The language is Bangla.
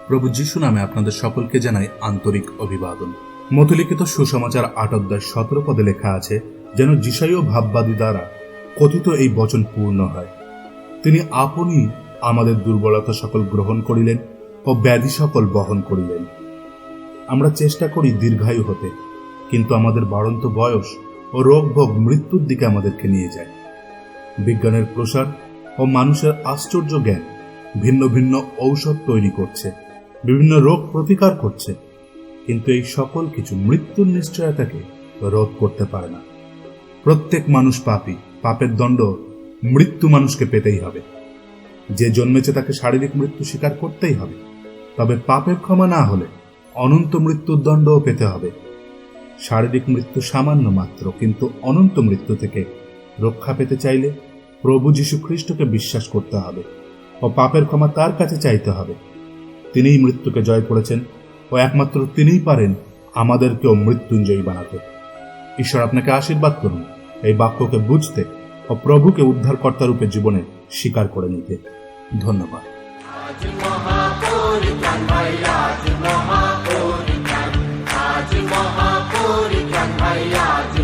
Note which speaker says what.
Speaker 1: প্রভু যিশু নামে আপনাদের সকলকে জানাই আন্তরিক অভিবাদন। মতলিখিত সুসমাচার ৮ অধ্যায় ১৭ পদে লেখা আছে, যেন যিশাইয় ভাববাদী দ্বারা কথিত এই বচন পূর্ণ হয়। তিনি আপনি আমাদের দুর্বলতা সকল গ্রহণ করিলেন ও ব্যাধি সকল বহন করিলেন। আমরা চেষ্টা করি দীর্ঘায়ু হতে, কিন্তু আমাদের বাড়ন্ত বয়স ও রোগ ভোগ মৃত্যুর দিকে আমাদেরকে নিয়ে যায়। বিজ্ঞানের প্রসার ও মানুষের আশ্চর্য জ্ঞান ভিন্ন ভিন্ন ঔষধ তৈরি করছে, বিভিন্ন রোগ প্রতিকার করছে, কিন্তু এই সকল কিছু মৃত্যুর নিশ্চয়তাকে রোধ করতে পারে না। প্রত্যেক মানুষ পাপী, পাপের দণ্ড মৃত্যু মানুষকে পেতেই হবে। যে জন্মেছে তাকে শারীরিক মৃত্যু স্বীকার করতেই হবে, তবে পাপের ক্ষমা না হলে অনন্ত মৃত্যুর দণ্ডও পেতে হবে। শারীরিক মৃত্যু সামান্য মাত্র, কিন্তু অনন্ত মৃত্যু থেকে রক্ষা পেতে চাইলে প্রভু যীশু খ্রিস্টকে বিশ্বাস করতে হবে ও পাপের ক্ষমা তার কাছে চাইতে হবে। তিনিই মৃত্যুকে জয় করেছেন ও একমাত্র তিনিই পারেন আমাদেরকেও মৃত্যুঞ্জয়ী বানাতে। ঈশ্বর আপনাকে আশীর্বাদ করুন এই বাক্যকে বুঝতে ও প্রভুকে উদ্ধারকর্তা রূপে জীবনে স্বীকার করে নিতে। ধন্যবাদ।
Speaker 2: আজ মহাপরিত্রাণ ভাই, আজ মহাপরিত্রাণ, আজ মহাপরিত্রাণ ভাই, আজ